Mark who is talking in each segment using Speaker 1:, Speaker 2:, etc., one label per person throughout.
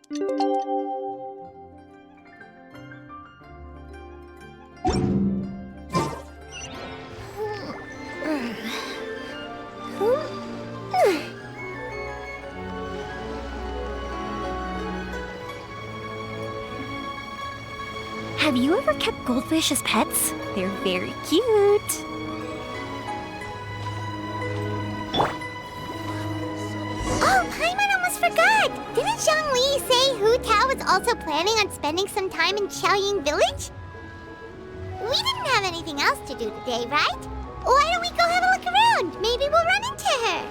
Speaker 1: Have you ever kept goldfish as pets? They're very cute.
Speaker 2: Oh, Paimon almost forgot! Didn't Zhongli say Hu Tao was also planning on spending some time in Qiaoying Village? We didn't have anything else to do today, right? Why don't we go have a look around? Maybe we'll run into her.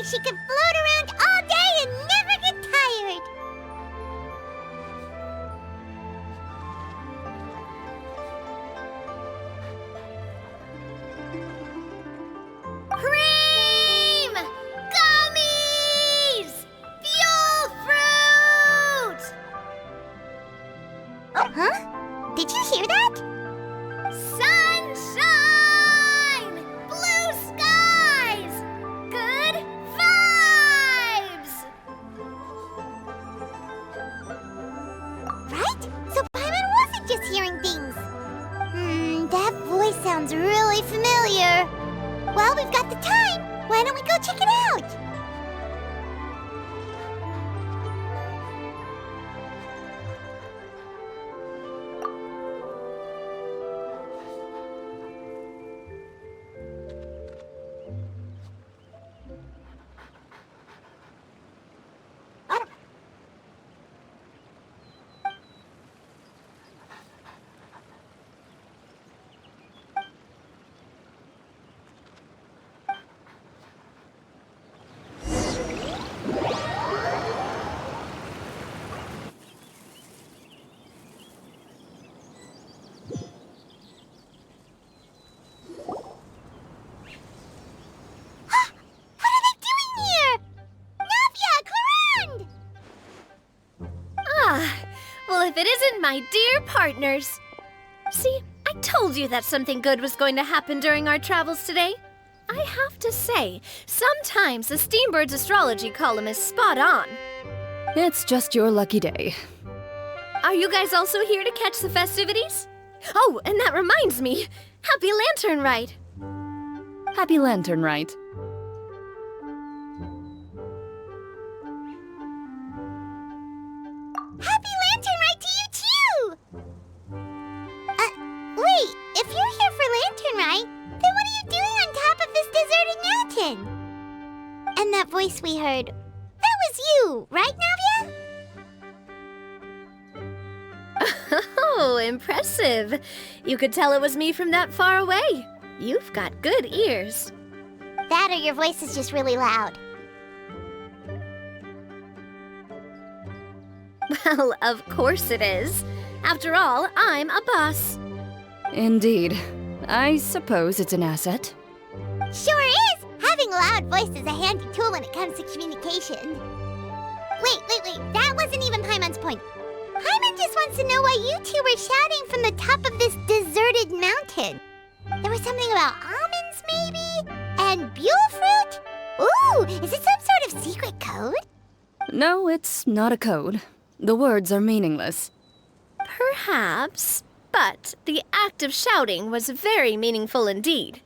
Speaker 2: She could float around all day and never get tired. Cream! Gummies! Fuel fruit! Oh, huh? Did you hear that? Sunshine! Blue skies! Good vibes! Right? So Paimon wasn't just hearing things. That voice sounds really familiar. Well, we've got the time. Why don't we go check it out?
Speaker 3: Well, if it isn't my dear partners. See, I told you that something good was going to happen during our travels today. I have to say, sometimes the Steambird's astrology column is spot on.
Speaker 4: It's just your lucky day.
Speaker 3: Are you guys also here to catch the festivities? Oh, and that reminds me, Happy Lantern Rite!
Speaker 4: Happy Lantern Rite.
Speaker 2: Happy Lantern Rite to you too! Wait, if you're here for Lantern Rite, then what are you doing on top of this deserted mountain? And that voice we heard, that was you, right, Navia?
Speaker 3: Oh, impressive. You could tell it was me from that far away. You've got good ears.
Speaker 2: That or your voice is just really loud.
Speaker 3: Well, of course it is. After all, I'm a boss.
Speaker 4: Indeed. I suppose it's an asset.
Speaker 2: Sure is! Having a loud voice is a handy tool when it comes to communication. Wait. That wasn't even Paimon's point. Paimon just wants to know why you two were shouting from the top of this deserted mountain. There was something about almonds, maybe? And buell fruit? Ooh, is it some sort of secret code?
Speaker 4: No, it's not a code. The words are meaningless.
Speaker 3: Perhaps, but the act of shouting was very meaningful indeed.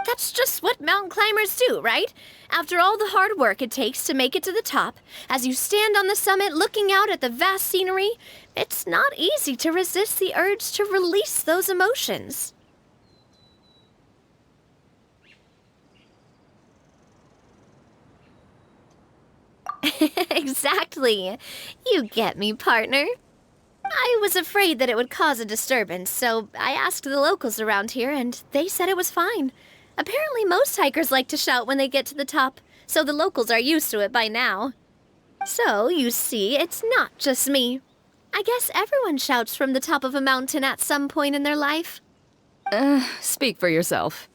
Speaker 3: That's just what mountain climbers do, right? After all the hard work it takes to make it to the top, as you stand on the summit looking out at the vast scenery, it's not easy to resist the urge to release those emotions. Exactly. You get me, partner. I was afraid that it would cause a disturbance, so I asked the locals around here, and they said it was fine. Apparently most hikers like to shout when they get to the top, so the locals are used to it by now. So, you see, it's not just me. I guess everyone shouts from the top of a mountain at some point in their life.
Speaker 4: Speak for yourself.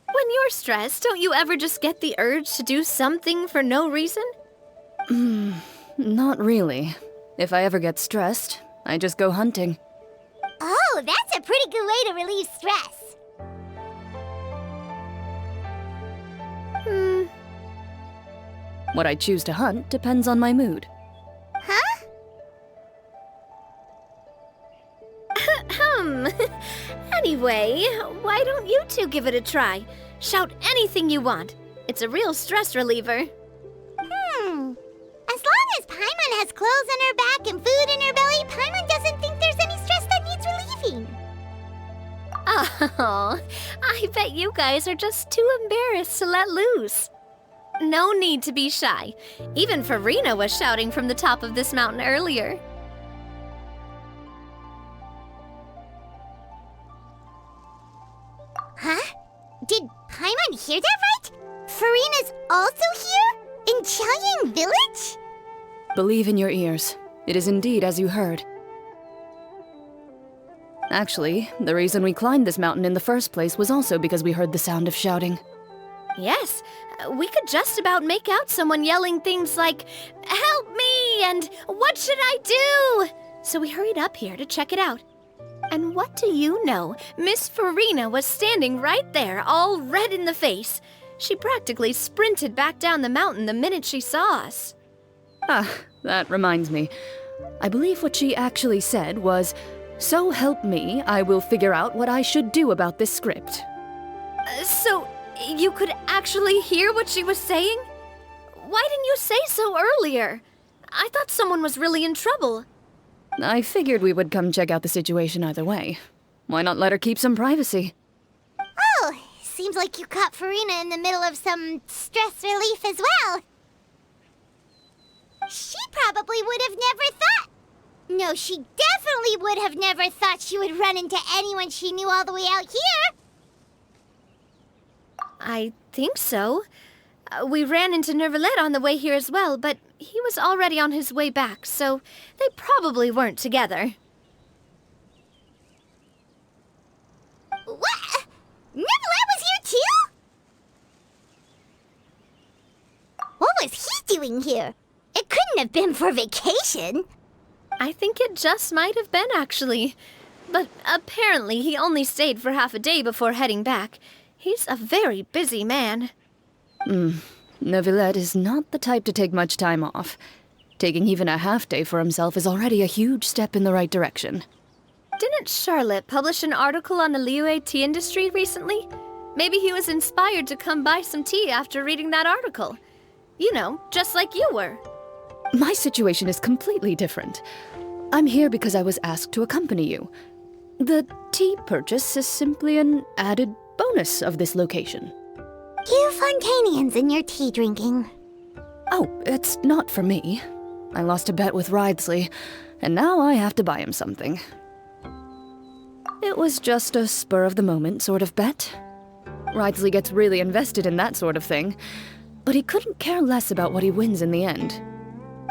Speaker 3: When you're stressed, don't you ever just get the urge to do something for no reason?
Speaker 4: Not really. If I ever get stressed, I just go hunting.
Speaker 2: Oh, that's a pretty good way to relieve stress.
Speaker 4: What I choose to hunt depends on my mood.
Speaker 2: Huh?
Speaker 3: Anyway, why don't you two give it a try? Shout anything you want. It's a real stress reliever.
Speaker 2: As long as Paimon has clothes on her back and food in her belly, Paimon doesn't think there's any stress that needs relieving.
Speaker 3: Oh, I bet you guys are just too embarrassed to let loose. No need to be shy. Even Farina was shouting from the top of this mountain earlier.
Speaker 2: Huh? Did Paimon hear that right? Farina's also here? In Qiaoying Village?
Speaker 4: Believe in your ears. It is indeed as you heard. Actually, the reason we climbed this mountain in the first place was also because we heard the sound of shouting.
Speaker 3: Yes, we could just about make out someone yelling things like, "Help me!" and "What should I do?" So we hurried up here to check it out. And what do you know? Miss Farina was standing right there, all red in the face. She practically sprinted back down the mountain the minute she saw us.
Speaker 4: Ah, that reminds me. I believe what she actually said was, "So help me, I will figure out what I should do about this script."
Speaker 3: So, you could actually hear what she was saying? Why didn't you say so earlier? I thought someone was really in trouble.
Speaker 4: I figured we would come check out the situation either way. Why not let her keep some privacy?
Speaker 2: Oh, seems like you caught Farina in the middle of some stress relief as well. She probably would have never thought... No, she definitely would have never thought she would run into anyone she knew all the way out here.
Speaker 3: I think so. We ran into Nervalet on the way here as well, but he was already on his way back, so they probably weren't together.
Speaker 2: What? Nervalet was here too? What was he doing here? It couldn't have been for vacation.
Speaker 3: I think it just might have been, actually. But apparently he only stayed for half a day before heading back. He's a very busy man.
Speaker 4: Nervalet is not the type to take much time off. Taking even a half day for himself is already a huge step in the right direction.
Speaker 3: Didn't Charlotte publish an article on the Liyue tea industry recently? Maybe he was inspired to come buy some tea after reading that article. You know, just like you were.
Speaker 4: My situation is completely different. I'm here because I was asked to accompany you. The tea purchase is simply an added bonus of this location.
Speaker 2: You Fontanians and your tea drinking.
Speaker 4: Oh, it's not for me. I lost a bet with Ridesley, and now I have to buy him something. It was just a spur-of-the-moment sort of bet. Ridesley gets really invested in that sort of thing, but he couldn't care less about what he wins in the end.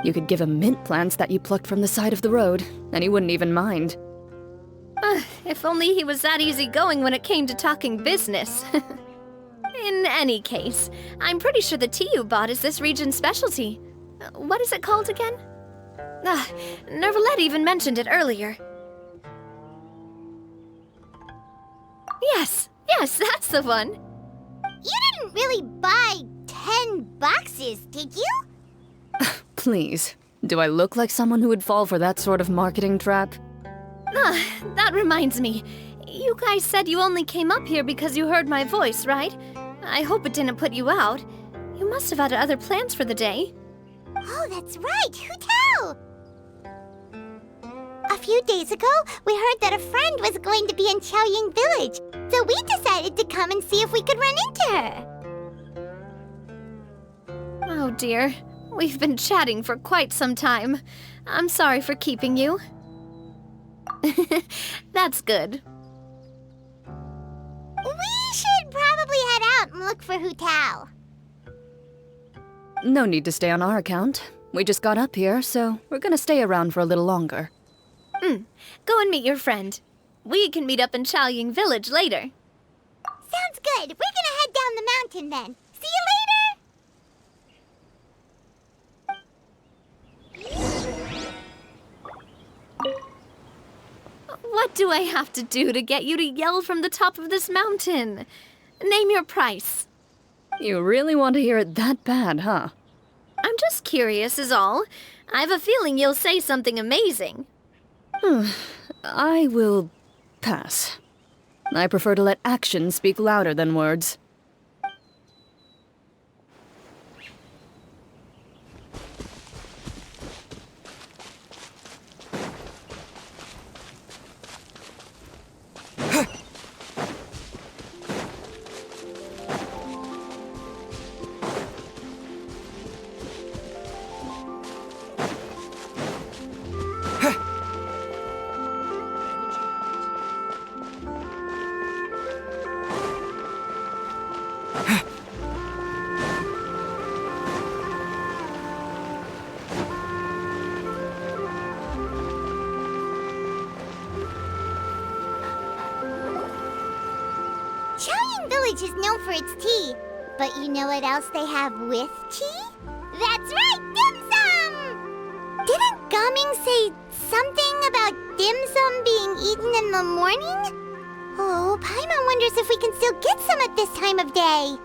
Speaker 4: You could give him mint plants that you plucked from the side of the road, and he wouldn't even mind.
Speaker 3: If only he was that easygoing when it came to talking business. In any case, I'm pretty sure the tea you bought is this region's specialty. What is it called again? Nervalet even mentioned it earlier. Yes, that's the one.
Speaker 2: You didn't really buy 10 boxes, did you?
Speaker 4: Please, do I look like someone who would fall for that sort of marketing trap?
Speaker 3: That reminds me. You guys said you only came up here because you heard my voice, right? I hope it didn't put you out. You must have had other plans for the day.
Speaker 2: Oh, that's right! Hu-Tao! A few days ago, we heard that a friend was going to be in Qiaoying Village, so we decided to come and see if we could run into her.
Speaker 3: Oh dear. We've been chatting for quite some time. I'm sorry for keeping you. That's good.
Speaker 2: We should probably head out and look for Hu-Tao.
Speaker 4: No need to stay on our account. We just got up here, so we're gonna stay around for a little longer.
Speaker 3: Go and meet your friend. We can meet up in Qiaoying Village later.
Speaker 2: Sounds good. We're gonna head down the mountain then. See you later!
Speaker 3: What do I have to do to get you to yell from the top of this mountain? Name your price.
Speaker 4: You really want to hear it that bad, huh?
Speaker 3: I'm just curious is all. I have a feeling you'll say something amazing.
Speaker 4: I will pass. I prefer to let actions speak louder than words.
Speaker 2: Qiaoying Village is known for its tea, but you know what else they have with tea? That's right, dim sum! Didn't Gaming say something about dim sum being eaten in the morning? Oh, Paimon wonders if we can still get some at this time of day.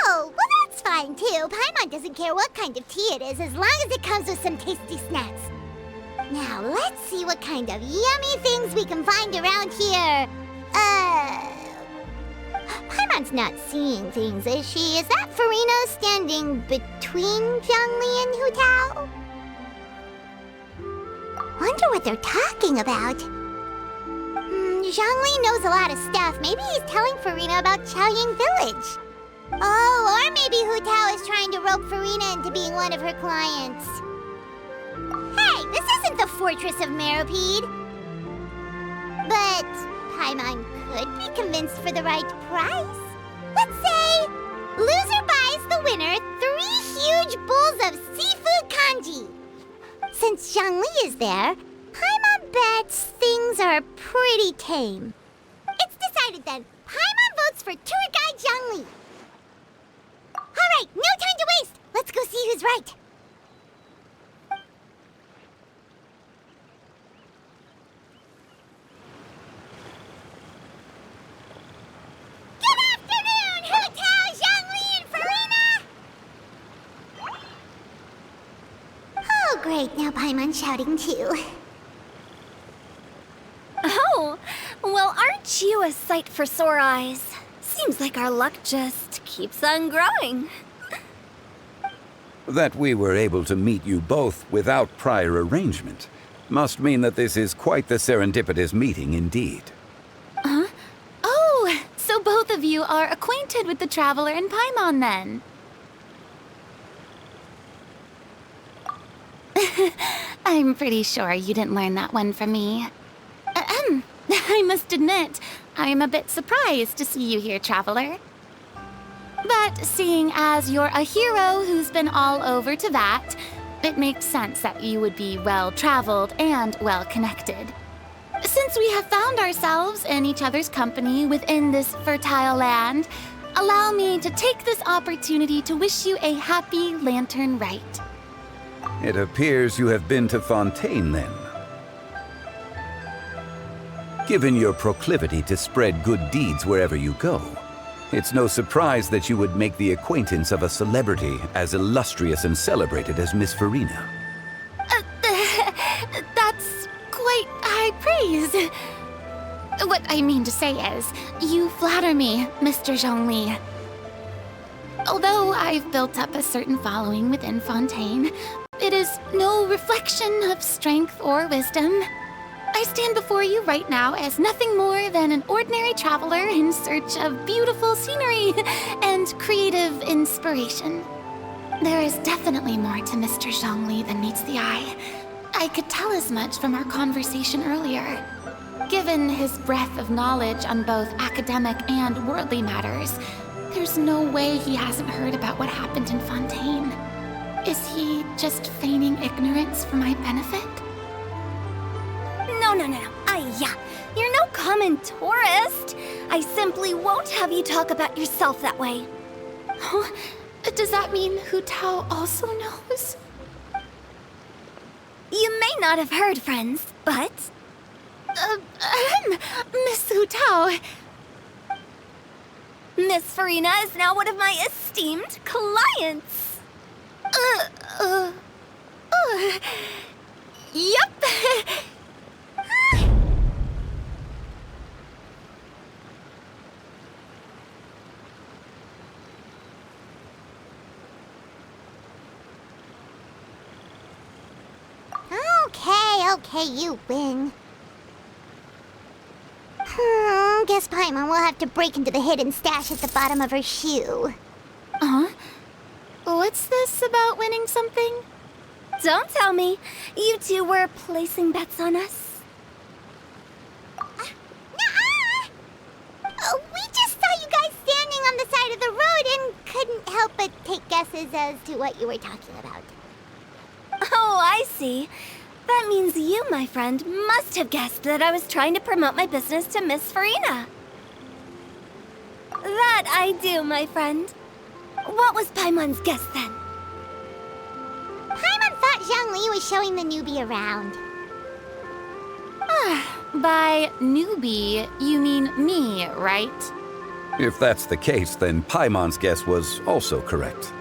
Speaker 2: Oh, well that's fine too. Paimon doesn't care what kind of tea it is as long as it comes with some tasty snacks. Now, let's see what kind of yummy things we can find around here. Paimon's not seeing things, is she? Is that Furina standing between Zhongli and Hu-Tao? Wonder what they're talking about. Zhongli knows a lot of stuff. Maybe he's telling Furina about Qiaoying Village. Oh, or maybe Hu-Tao is trying to rope Furina into being one of her clients. Hey, this isn't the Fortress of Meropide. But Paimon could be convinced for the right price. Let's say loser buys the winner 3 huge bowls of seafood kanji. Since Zhongli is there, Paimon bets things are pretty tame. It's decided then. Paimon votes for tour guide Zhongli. All right, no time to waste. Let's go see who's right. Great, now Paimon's shouting too.
Speaker 1: Oh, well, aren't you a sight for sore eyes? Seems like our luck just keeps on growing.
Speaker 5: That we were able to meet you both without prior arrangement must mean that this is quite the serendipitous meeting indeed.
Speaker 6: Huh? Oh, so both of you are acquainted with the Traveler and Paimon then? I'm pretty sure you didn't learn that one from me. I must admit, I'm a bit surprised to see you here, Traveler. But seeing as you're a hero who's been all over Teyvat, it makes sense that you would be well-traveled and well-connected. Since we have found ourselves in each other's company within this fertile land, allow me to take this opportunity to wish you a happy Lantern Rite.
Speaker 5: It appears you have been to Fontaine, then. Given your proclivity to spread good deeds wherever you go, it's no surprise that you would make the acquaintance of a celebrity as illustrious and celebrated as Miss Furina.
Speaker 6: That's quite high praise. What I mean to say is, you flatter me, Mr. Zhongli. Although I've built up a certain following within Fontaine, it is no reflection of strength or wisdom. I stand before you right now as nothing more than an ordinary traveler in search of beautiful scenery and creative inspiration. There is definitely more to Mr. Zhongli than meets the eye. I could tell as much from our conversation earlier. Given his breadth of knowledge on both academic and worldly matters, there's no way he hasn't heard about what happened in Fontaine. Is he just feigning ignorance for my benefit?
Speaker 1: No. Yeah. You're no common tourist. I simply won't have you talk about yourself that way.
Speaker 6: Oh, does that mean Hu Tao also knows?
Speaker 1: You may not have heard, friends, but...
Speaker 6: Miss Hu Tao.
Speaker 1: Miss Farina is now one of my esteemed clients.
Speaker 6: Yup.
Speaker 2: Okay, you win. Guess Paimon will have to break into the hidden stash at the bottom of her shoe.
Speaker 6: What's this about winning something?
Speaker 1: Don't tell me. You two were placing bets on us.
Speaker 2: Nuh-uh! We just saw you guys standing on the side of the road and couldn't help but take guesses as to what you were talking about.
Speaker 1: Oh, I see. That means you, my friend, must have guessed that I was trying to promote my business to Miss Farina. That I do, my friend. What was Paimon's guess then?
Speaker 2: Paimon thought Zhongli was showing the newbie around.
Speaker 6: By newbie, you mean me, right?
Speaker 5: If that's the case, then Paimon's guess was also correct.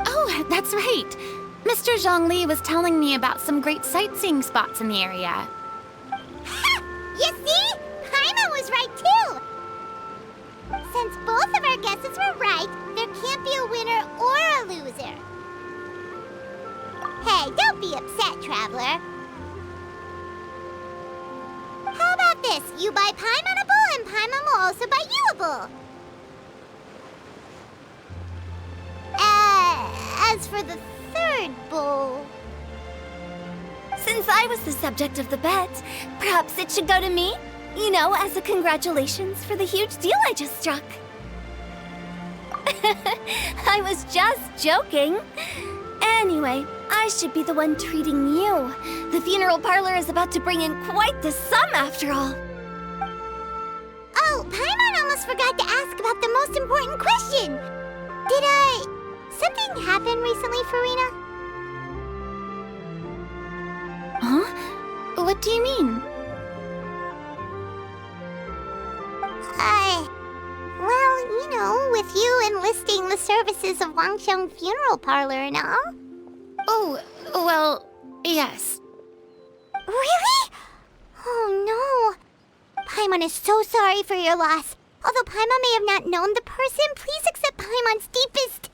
Speaker 6: Oh, that's right. Mr. Zhongli was telling me about some great sightseeing spots in the area.
Speaker 2: Ha! You see? Paimon was right too! Since both of our guesses were right, there can't be a winner or a loser. Hey, don't be upset, traveler. How about this? You buy Paimon a bowl, and Paimon will also buy you a bowl. As for the third bowl...
Speaker 1: Since I was the subject of the bet, perhaps it should go to me? You know, as a congratulations for the huge deal I just struck. I was just joking. Anyway, I should be the one treating you. The funeral parlor is about to bring in quite the sum after all.
Speaker 2: Oh, Paimon almost forgot to ask about the most important question. Something happen recently, Farina?
Speaker 6: Huh? What do you mean?
Speaker 2: Well, you know, with you enlisting the services of Wangsheng Funeral Parlor and all.
Speaker 6: Oh, well, yes.
Speaker 2: Really? Oh no. Paimon is so sorry for your loss. Although Paimon may have not known the person, please accept Paimon's deepest...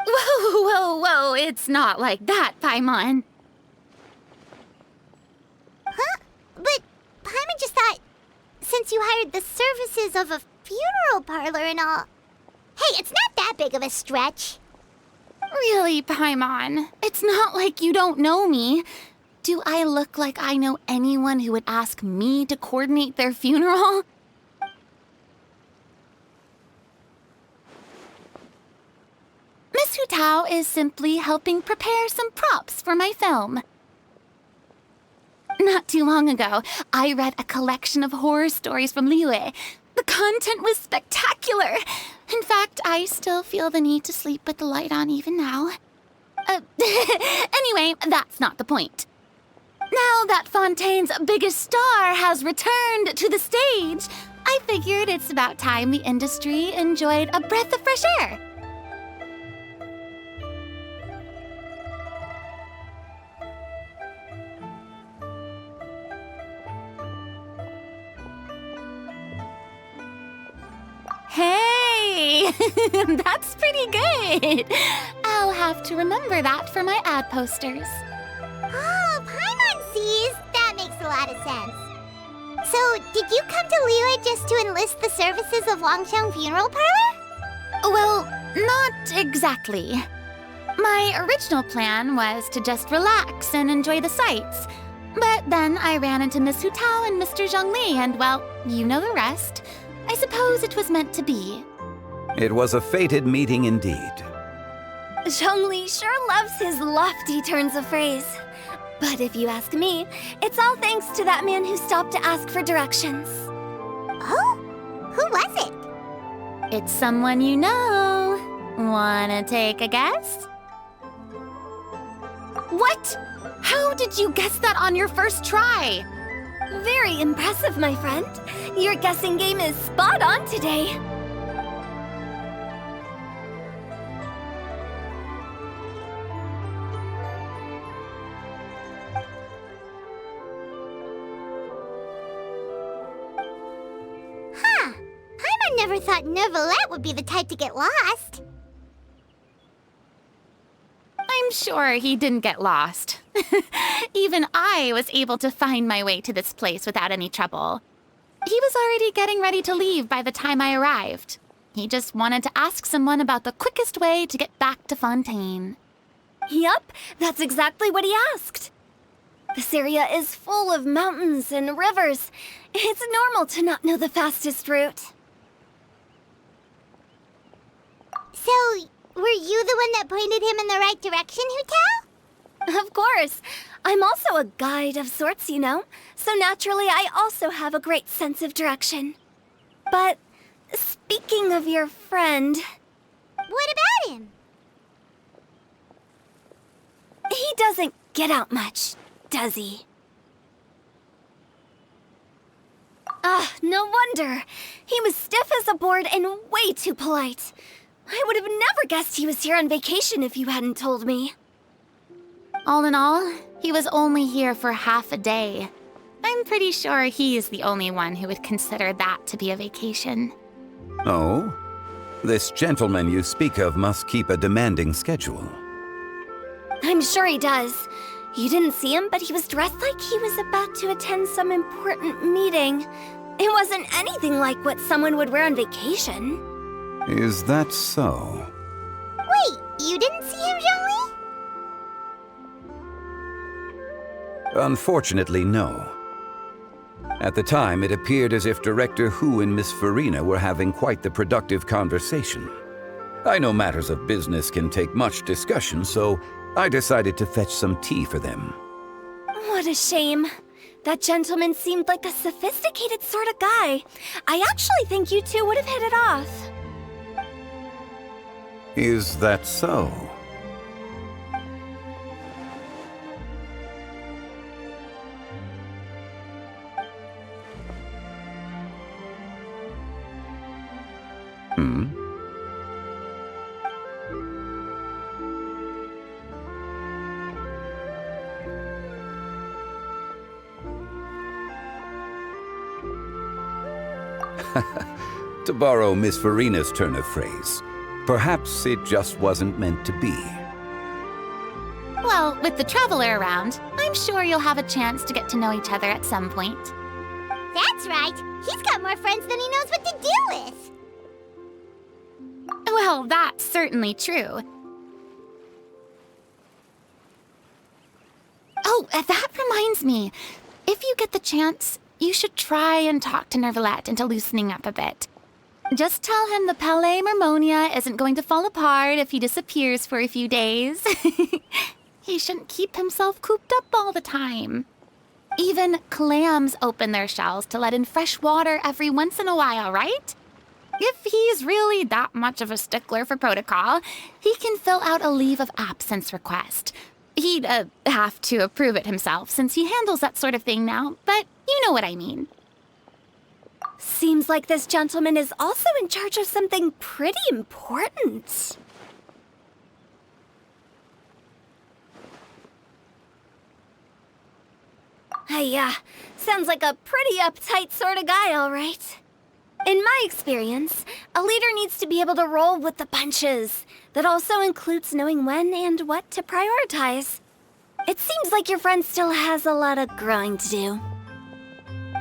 Speaker 6: Whoa, it's not like that, Paimon.
Speaker 2: Huh? But Paimon just thought, since you hired the services of a funeral parlor and all... Hey, it's not that big of a stretch.
Speaker 6: Really, Paimon? It's not like you don't know me. Do I look like I know anyone who would ask me to coordinate their funeral? Miss Hu Tao is simply helping prepare some props for my film. Not too long ago, I read a collection of horror stories from Liyue. The content was spectacular. In fact, I still feel the need to sleep with the light on even now. Anyway, that's not the point. Now that Fontaine's biggest star has returned to the stage, I figured it's about time the industry enjoyed a breath of fresh air. That's pretty good. I'll have to remember that for my ad posters.
Speaker 2: Oh, Paimon sees. That makes a lot of sense. So, did you come to Liyue just to enlist the services of Longxiang Funeral Parlor?
Speaker 6: Well, not exactly. My original plan was to just relax and enjoy the sights. But then I ran into Miss Hu Tao and Mr. Zhongli, and well, you know the rest. I suppose it was meant to be.
Speaker 5: It was a fated meeting indeed.
Speaker 1: Zhongli sure loves his lofty turns of phrase. But if you ask me, it's all thanks to that man who stopped to ask for directions.
Speaker 2: Oh? Who was it?
Speaker 6: It's someone you know. Wanna take a guess? What? How did you guess that on your first try?
Speaker 1: Very impressive, my friend. Your guessing game is spot on today.
Speaker 2: Huh. Paimon never thought Neuvillette would be the type to get lost.
Speaker 6: I'm sure he didn't get lost. Even I was able to find my way to this place without any trouble. He was already getting ready to leave by the time I arrived. He just wanted to ask someone about the quickest way to get back to Fontaine.
Speaker 1: Yup, that's exactly what he asked. This area is full of mountains and rivers. It's normal to not know the fastest route.
Speaker 2: So, were you the one that pointed him in the right direction, Hu Tao?
Speaker 1: Of course. I'm also a guide of sorts, you know. So naturally, I also have a great sense of direction. But speaking of your friend...
Speaker 2: What about him?
Speaker 1: He doesn't get out much, does he? Ah, no wonder. He was stiff as a board and way too polite. I would have never guessed he was here on vacation if you hadn't told me.
Speaker 6: All in all, he was only here for half a day. I'm pretty sure he is the only one who would consider that to be a vacation.
Speaker 5: Oh? This gentleman you speak of must keep a demanding schedule.
Speaker 1: I'm sure he does. You didn't see him, but he was dressed like he was about to attend some important meeting. It wasn't anything like what someone would wear on vacation.
Speaker 5: Is that so?
Speaker 2: Wait, you didn't see him, Zhongli?
Speaker 5: Unfortunately, no. At the time, it appeared as if Director Hu and Miss Farina were having quite the productive conversation. I know matters of business can take much discussion, so I decided to fetch some tea for them.
Speaker 1: What a shame. That gentleman seemed like a sophisticated sort of guy. I actually think you two would have hit it off.
Speaker 5: Is that so? To borrow Miss Farina's turn of phrase, perhaps it just wasn't meant to be.
Speaker 6: Well, with the traveler around, I'm sure you'll have a chance to get to know each other at some point.
Speaker 2: That's right. He's got more friends than he knows what to do with.
Speaker 6: Well, that's certainly true. Oh, that reminds me. If you get the chance, you should try and talk to Neuvillette into loosening up a bit. Just tell him the Palais Mermonia isn't going to fall apart if he disappears for a few days. He shouldn't keep himself cooped up all the time. Even clams open their shells to let in fresh water every once in a while, right? If he's really that much of a stickler for protocol, he can fill out a leave of absence request. He'd have to approve it himself since he handles that sort of thing now, but you know what I mean.
Speaker 1: Seems like this gentleman is also in charge of something pretty important. Sounds like a pretty uptight sort of guy, all right. In my experience, a leader needs to be able to roll with the punches. That also includes knowing when and what to prioritize. It seems like your friend still has a lot of growing to do.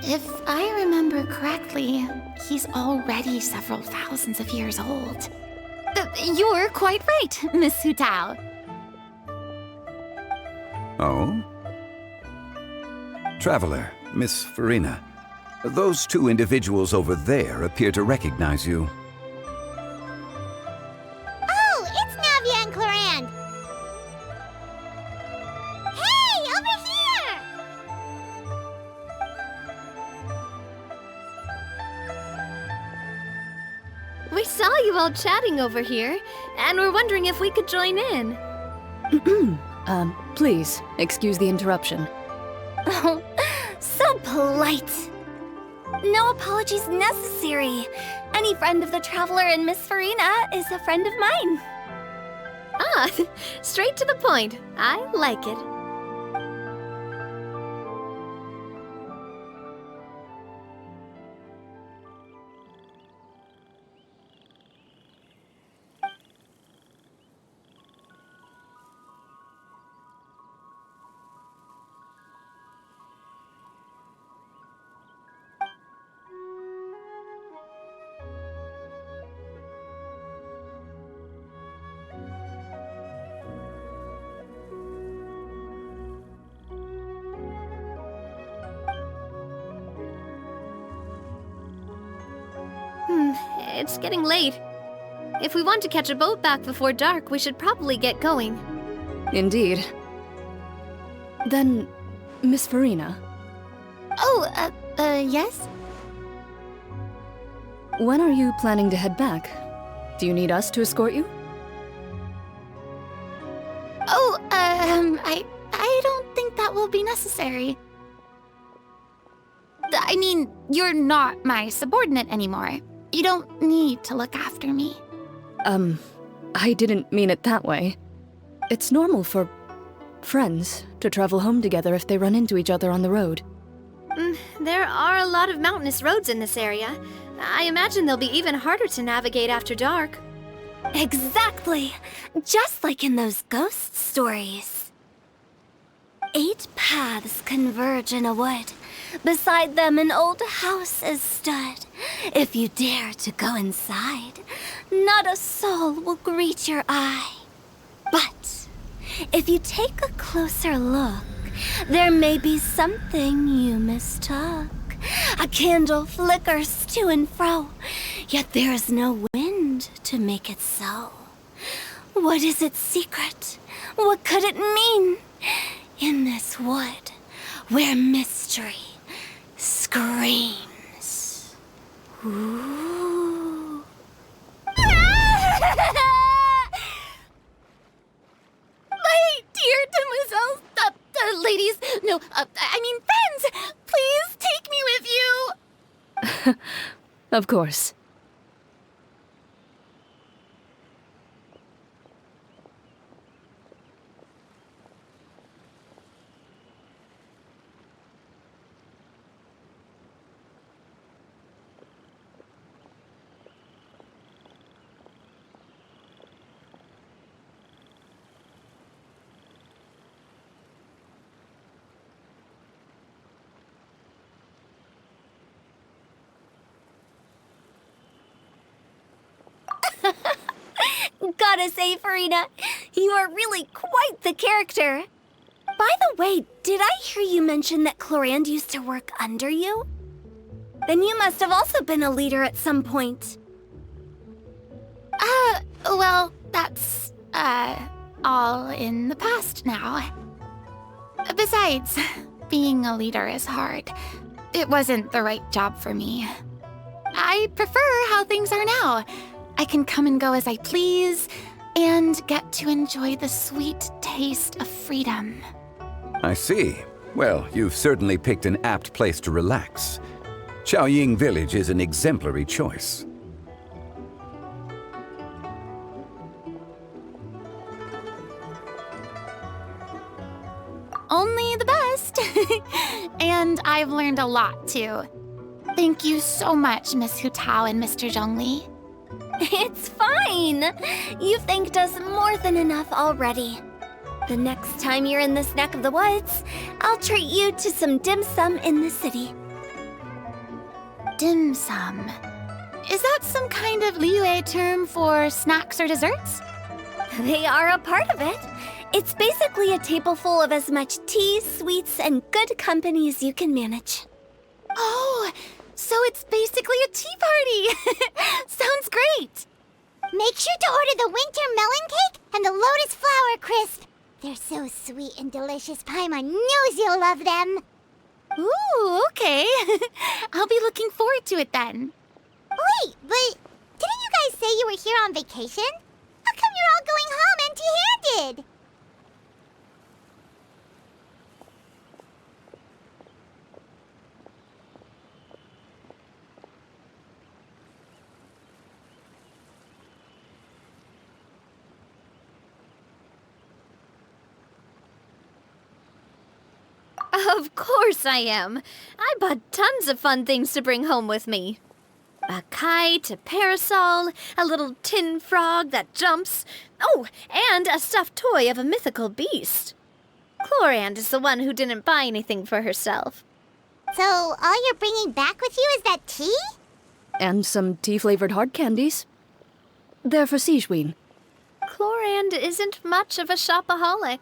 Speaker 6: If I remember correctly, he's already several thousands of years old. You're quite right, Miss Hutao.
Speaker 5: Oh? Traveler, Miss Farina, those two individuals over there appear to recognize you.
Speaker 2: Oh, it's Navia and Clorand! Hey, over here!
Speaker 3: We saw you all chatting over here, and we're wondering if we could join in.
Speaker 4: Please, excuse the interruption.
Speaker 1: Oh, so polite. No apologies necessary. Any friend of the Traveler and Miss Farina is a friend of mine.
Speaker 3: Ah, straight to the point. I like it. It's getting late. If we want to catch a boat back before dark, we should probably get going.
Speaker 4: Indeed. Then, Miss Farina,
Speaker 6: Oh, yes?
Speaker 4: when are you planning to head back? Do you need us to escort you?
Speaker 6: Oh, I don't think that will be necessary. I mean, you're not my subordinate anymore. You don't need to look after me.
Speaker 4: I didn't mean it that way. It's normal for friends to travel home together if they run into each other on the road.
Speaker 3: There are a lot of mountainous roads in this area. I imagine they'll be even harder to navigate after dark.
Speaker 1: Exactly. Just like in those ghost stories. 8 paths converge in a wood. Beside them an old house is stood. If you dare to go inside, not a soul will greet your eye. But if you take a closer look, there may be something you mistook. A candle flickers to and fro, yet there is no wind to make it so. What is its secret? What could it mean? In this wood, where mystery screams. Ooh.
Speaker 6: My dear demoiselles, ladies, no, I mean friends, please take me with you.
Speaker 4: Of course.
Speaker 1: Gotta say, Farina, you are really quite the character. By the way, did I hear you mention that Clorand used to work under you? Then you must have also been a leader at some point.
Speaker 6: Well, that's, all in the past now. Besides, being a leader is hard. It wasn't the right job for me. I prefer how things are now. I can come and go as I please, and get to enjoy the sweet taste of freedom.
Speaker 5: I see. Well, you've certainly picked an apt place to relax. Qiaoying Village is an exemplary choice.
Speaker 6: Only the best. And I've learned a lot, too. Thank you so much, Miss Hutao and Mr. Zhongli.
Speaker 1: It's fine. You've thanked us more than enough already. The next time you're in this neck of the woods, I'll treat you to some dim sum in the city.
Speaker 6: Dim sum. Is that some kind of Liyue term for snacks or desserts?
Speaker 1: They are a part of it. It's basically a table full of as much tea, sweets, and good company as you can manage.
Speaker 6: Oh, so it's basically a tea party. Sounds great.
Speaker 2: Make sure to order the winter melon cake and the lotus flower crisp. They're so sweet and delicious. Paimon knows you'll love them.
Speaker 6: Ooh, okay. I'll be looking forward to it then.
Speaker 2: Wait, but didn't you guys say you were here on vacation? How come you're all going home empty-handed?
Speaker 3: Of course I am. I bought tons of fun things to bring home with me. A kite, a parasol, a little tin frog that jumps. Oh, and a stuffed toy of a mythical beast. Chlorand is the one who didn't buy anything for herself.
Speaker 2: So all you're bringing back with you is that tea?
Speaker 4: And some tea-flavored hard candies. They're for Sigewin.
Speaker 3: Chlorand isn't much of a shopaholic.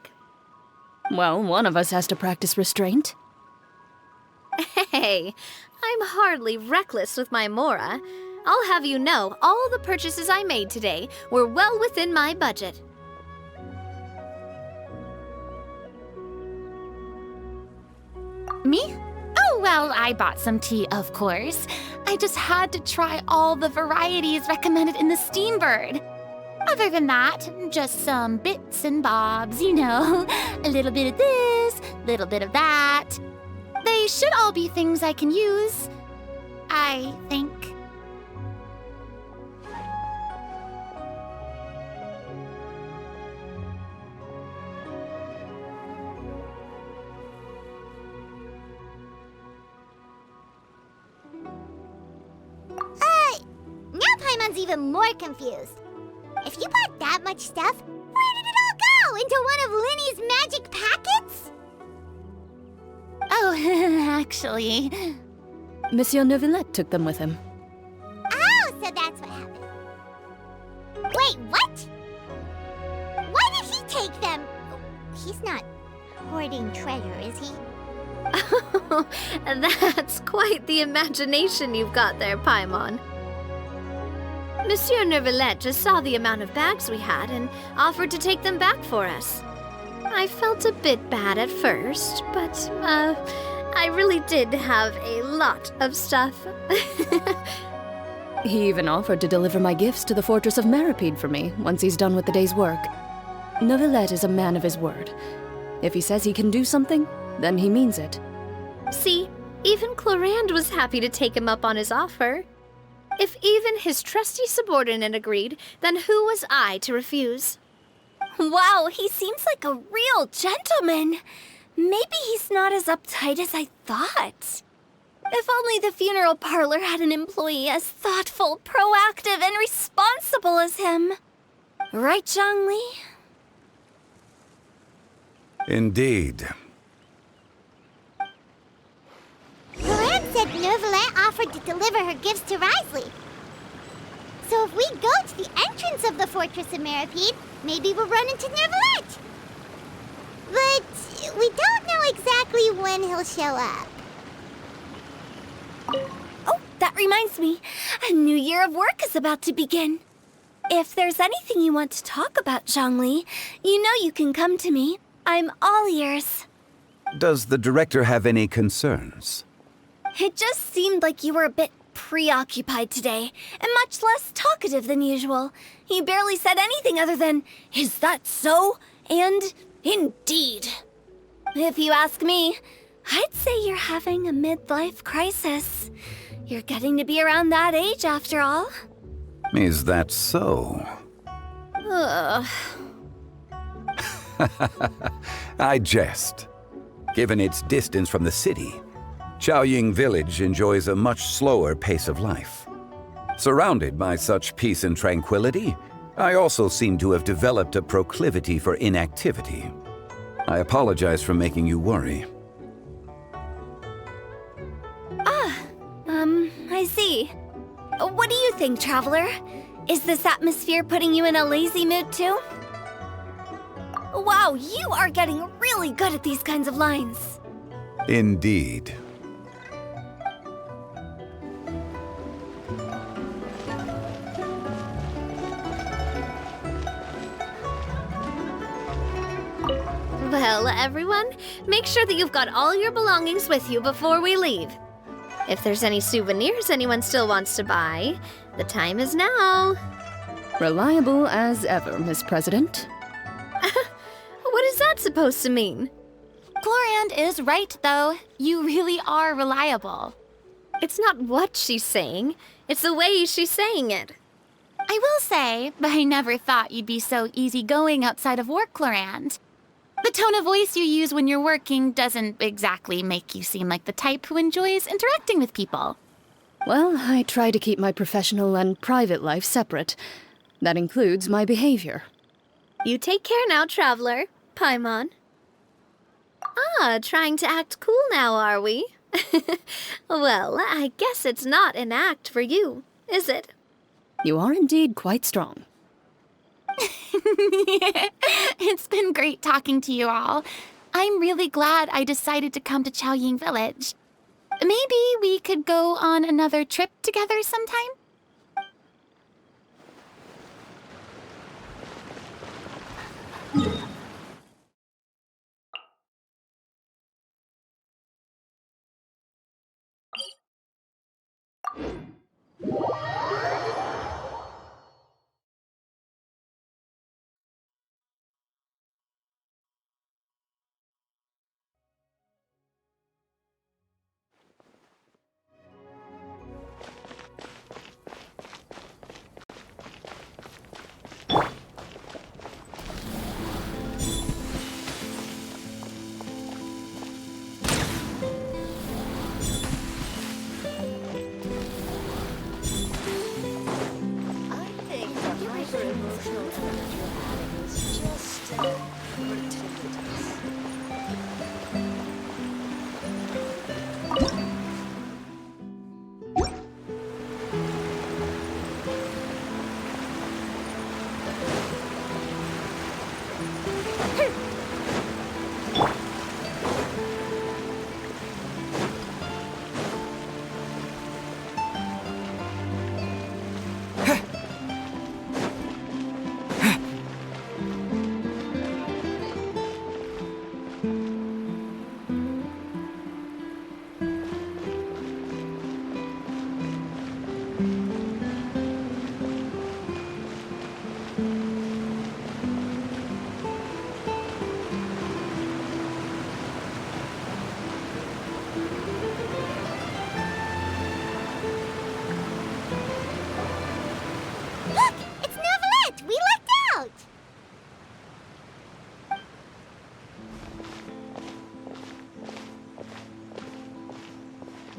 Speaker 4: Well, one of us has to practice restraint.
Speaker 3: Hey, I'm hardly reckless with my Mora. I'll have you know, all the purchases I made today were well within my budget.
Speaker 6: Me? Oh, well, I bought some tea, of course. I just had to try all the varieties recommended in the Steambird. Other than that, just some bits and bobs, you know. A little bit of this, little bit of that. They should all be things I can use, I think.
Speaker 2: Now Paimon's even more confused. If you bought that much stuff, where did it all go? Into one of Linny's magic packets?
Speaker 6: Oh, actually...
Speaker 4: Monsieur Neuvillette took them with him.
Speaker 2: Oh, so that's what happened. Wait, what? Why did he take them? He's not hoarding treasure, is he?
Speaker 3: That's quite the imagination you've got there, Paimon. Monsieur Neuvillette just saw the amount of bags we had and offered to take them back for us. I felt a bit bad at first, but, I really did have a lot of stuff.
Speaker 4: He even offered to deliver my gifts to the Fortress of Meripede for me once he's done with the day's work. Neuvillette is a man of his word. If he says he can do something, then he means it.
Speaker 3: See, even Chlorand was happy to take him up on his offer. If even his trusty subordinate agreed, then who was I to refuse?
Speaker 1: Wow, he seems like a real gentleman. Maybe he's not as uptight as I thought. If only the funeral parlor had an employee as thoughtful, proactive, and responsible as him. Right, Zhongli?
Speaker 5: Indeed.
Speaker 2: Chlorand said Neuvillette offered to deliver her gifts to Risley. So if we go to the entrance of the Fortress of Meripede, maybe we'll run into Neuvillette. But we don't know exactly when he'll show up.
Speaker 1: Oh, that reminds me. A new year of work is about to begin. If there's anything you want to talk about, Zhongli, you know you can come to me. I'm all ears.
Speaker 5: Does the director have any concerns?
Speaker 1: It just seemed like you were a bit preoccupied today, and much less talkative than usual. You barely said anything other than, "Is that so?" and "Indeed." If you ask me, I'd say you're having a midlife crisis. You're getting to be around that age after all.
Speaker 5: Is that so?
Speaker 3: Ugh.
Speaker 5: I jest. Given its distance from the city, Qiaoying Village enjoys a much slower pace of life. Surrounded by such peace and tranquility, I also seem to have developed a proclivity for inactivity. I apologize for making you worry.
Speaker 1: I see. What do you think, Traveler? Is this atmosphere putting you in a lazy mood too? Wow, you are getting really good at these kinds of lines.
Speaker 5: Indeed.
Speaker 3: Well, everyone, make sure that you've got all your belongings with you before we leave. If there's any souvenirs anyone still wants to buy, the time is now.
Speaker 4: Reliable as ever, Miss President.
Speaker 3: What is that supposed to mean?
Speaker 6: Chlorand is right, though. You really are reliable.
Speaker 3: It's not what she's saying, it's the way she's saying it.
Speaker 6: I will say, but I never thought you'd be so easygoing outside of work, Chlorand. The tone of voice you use when you're working doesn't exactly make you seem like the type who enjoys interacting with people.
Speaker 4: Well, I try to keep my professional and private life separate. That includes my behavior.
Speaker 3: You take care now, Traveler. Paimon. Trying to act cool now, are we? Well, I guess it's not an act for you, is it?
Speaker 4: You are indeed quite strong.
Speaker 6: It's been great talking to you all. I'm really glad I decided to come to Qiaoying Village. Maybe we could go on another trip together sometime?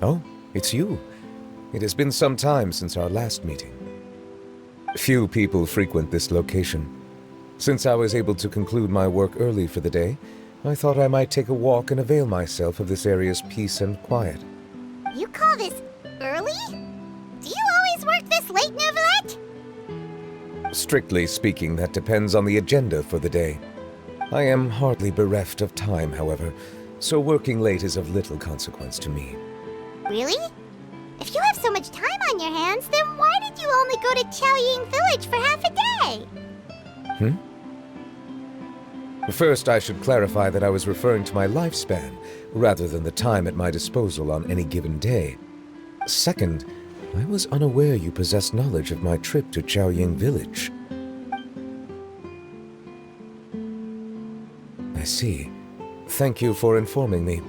Speaker 7: Oh, it's you. It has been some time since our last meeting. Few people frequent this location. Since I was able to conclude my work early for the day, I thought I might take a walk and avail myself of this area's peace and quiet.
Speaker 2: You call this early? Do you always work this late, Neuvillette?
Speaker 7: Strictly speaking, that depends on the agenda for the day. I am hardly bereft of time, however, so working late is of little consequence to me.
Speaker 2: Really? If you have so much time on your hands, then why did you only go to Qiaoying Village for half a day?
Speaker 7: First, I should clarify that I was referring to my lifespan, rather than the time at my disposal on any given day. Second, I was unaware you possessed knowledge of my trip to Qiaoying Village. I see. Thank you for informing me.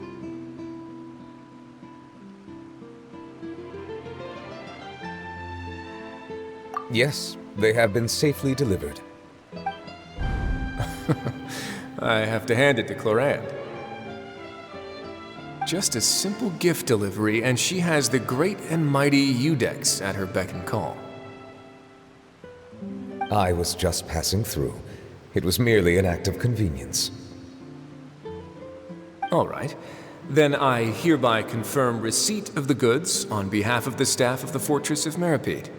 Speaker 7: Yes, they have been safely delivered.
Speaker 8: I have to hand it to Chlorand. Just a simple gift delivery, and she has the great and mighty Udex at her beck and call.
Speaker 7: I was just passing through. It was merely an act of convenience.
Speaker 8: All right. Then I hereby confirm receipt of the goods on behalf of the staff of the Fortress of Meripede.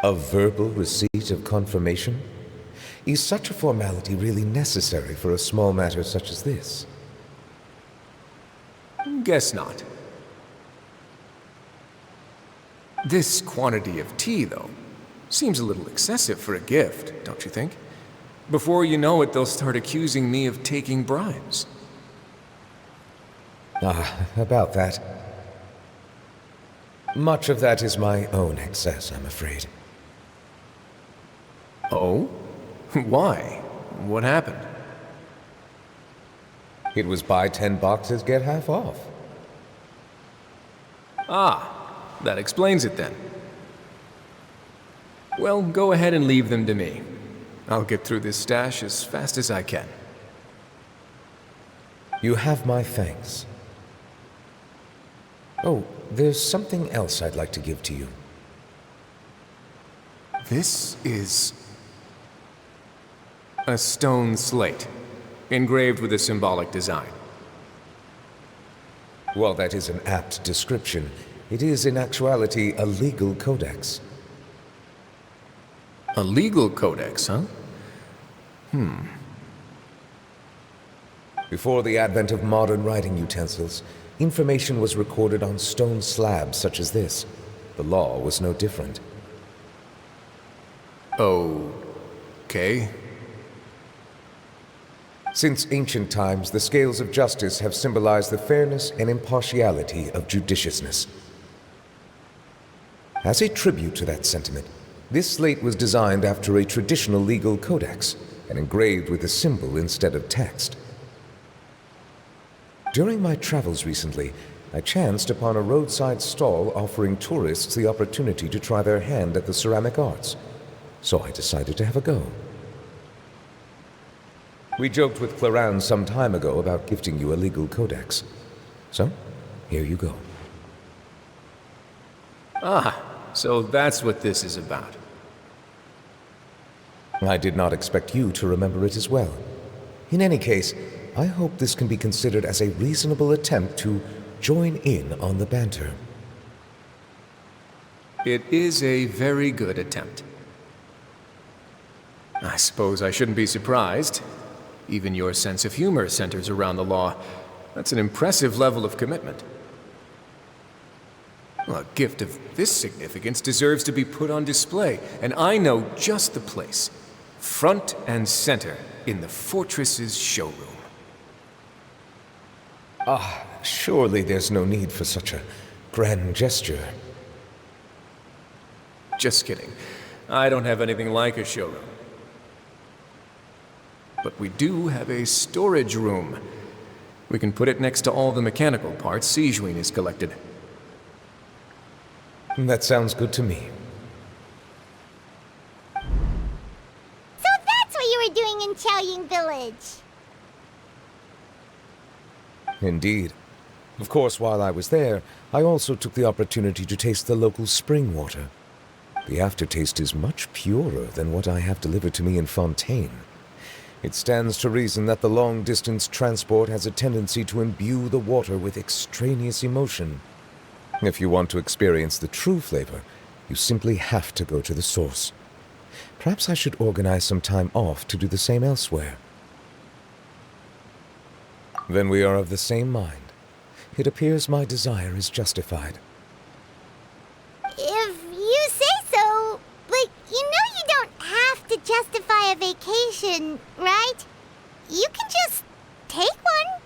Speaker 7: A verbal receipt of confirmation? Is such a formality really necessary for a small matter such as this?
Speaker 8: Guess not. This quantity of tea, though, seems a little excessive for a gift, don't you think? Before you know it, they'll start accusing me of taking bribes.
Speaker 7: About that. Much of that is my own excess, I'm afraid.
Speaker 8: Oh? Why? What happened?
Speaker 7: It was buy 10 boxes, get half off.
Speaker 8: Ah, that explains it then. Well, go ahead and leave them to me. I'll get through this stash as fast as I can.
Speaker 7: You have my thanks. Oh, there's something else I'd like to give to you.
Speaker 8: This is a stone slate, engraved with a symbolic design.
Speaker 7: While that is an apt description, it is in actuality a legal codex.
Speaker 8: A legal codex, huh?
Speaker 7: Before the advent of modern writing utensils, information was recorded on stone slabs such as this. The law was no different.
Speaker 8: Okay.
Speaker 7: Since ancient times, the scales of justice have symbolized the fairness and impartiality of judiciousness. As a tribute to that sentiment, this slate was designed after a traditional legal codex and engraved with a symbol instead of text. During my travels recently, I chanced upon a roadside stall offering tourists the opportunity to try their hand at the ceramic arts, so I decided to have a go. We joked with Claran some time ago about gifting you a legal codex. So, here you go.
Speaker 8: Ah, so that's what this is about.
Speaker 7: I did not expect you to remember it as well. In any case, I hope this can be considered as a reasonable attempt to join in on the banter.
Speaker 8: It is a very good attempt. I suppose I shouldn't be surprised. Even your sense of humor centers around the law. That's an impressive level of commitment. Well, a gift of this significance deserves to be put on display, and I know just the place. Front and center in the Fortress's showroom.
Speaker 7: Surely there's no need for such a grand gesture.
Speaker 8: Just kidding. I don't have anything like a showroom. But we do have a storage room. We can put it next to all the mechanical parts Sijuin has collected.
Speaker 7: That sounds good to me.
Speaker 2: So that's what you were doing in Qiaoying Village.
Speaker 7: Indeed. Of course, while I was there, I also took the opportunity to taste the local spring water. The aftertaste is much purer than what I have delivered to me in Fontaine. It stands to reason that the long-distance transport has a tendency to imbue the water with extraneous emotion. If you want to experience the true flavor, you simply have to go to the source. Perhaps I should organize some time off to do the same elsewhere. Then we are of the same mind. It appears my desire is justified.
Speaker 2: If you say so, but you know you don't have to justify a vacation, right? You can just take one.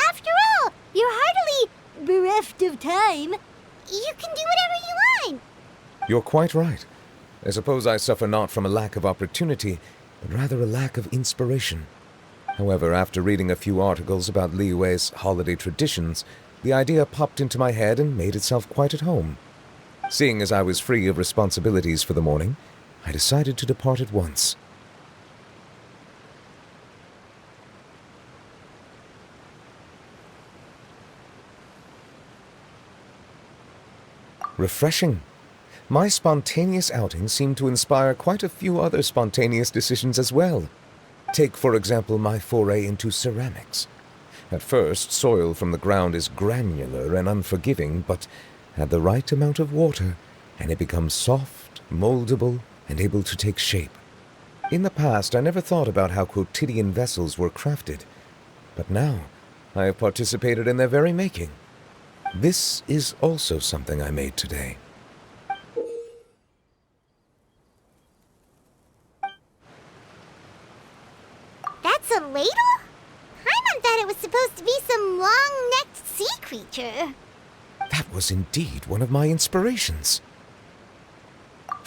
Speaker 2: After all, you're hardly bereft of time. You can do whatever you want.
Speaker 7: You're quite right. I suppose I suffer not from a lack of opportunity, but rather a lack of inspiration. However, after reading a few articles about Liyue's holiday traditions, the idea popped into my head and made itself quite at home. Seeing as I was free of responsibilities for the morning, I decided to depart at once. Refreshing. My spontaneous outing seemed to inspire quite a few other spontaneous decisions as well. Take, for example, my foray into ceramics. At first, soil from the ground is granular and unforgiving, but add the right amount of water, and it becomes soft, moldable, and able to take shape. In the past, I never thought about how quotidian vessels were crafted, but now I have participated in their very making. This is also something I made today.
Speaker 2: That's a ladle? Paimon thought it was supposed to be some long-necked sea creature.
Speaker 7: That was indeed one of my inspirations.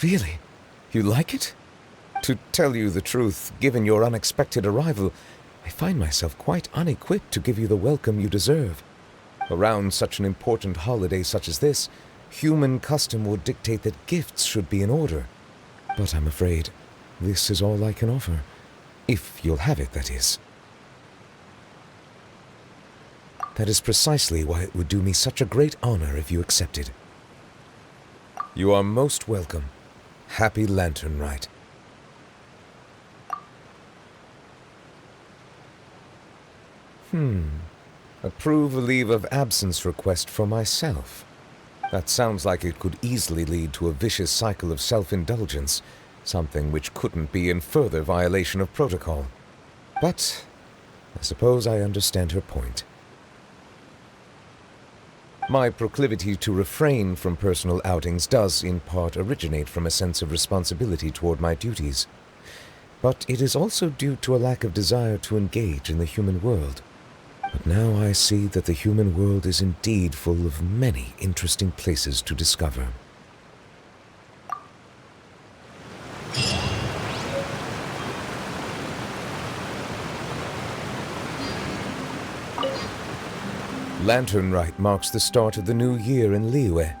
Speaker 7: Really? You like it? To tell you the truth, given your unexpected arrival, I find myself quite unequipped to give you the welcome you deserve. Around such an important holiday such as this, human custom would dictate that gifts should be in order. But I'm afraid this is all I can offer. If you'll have it, that is. That is precisely why it would do me such a great honor if you accepted. You are most welcome. Happy Lantern Rite. Approve a leave of absence request for myself. That sounds like it could easily lead to a vicious cycle of self-indulgence, something which couldn't be in further violation of protocol. But I suppose I understand her point. My proclivity to refrain from personal outings does, in part, originate from a sense of responsibility toward my duties. But it is also due to a lack of desire to engage in the human world. But now I see that the human world is indeed full of many interesting places to discover. Lantern Rite marks the start of the new year in Liyue.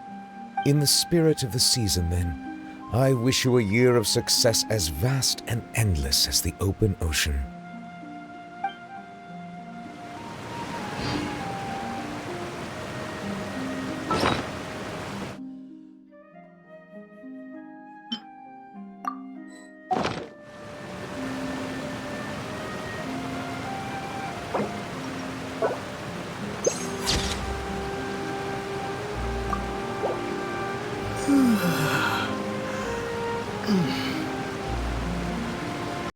Speaker 7: In the spirit of the season, then, I wish you a year of success as vast and endless as the open ocean.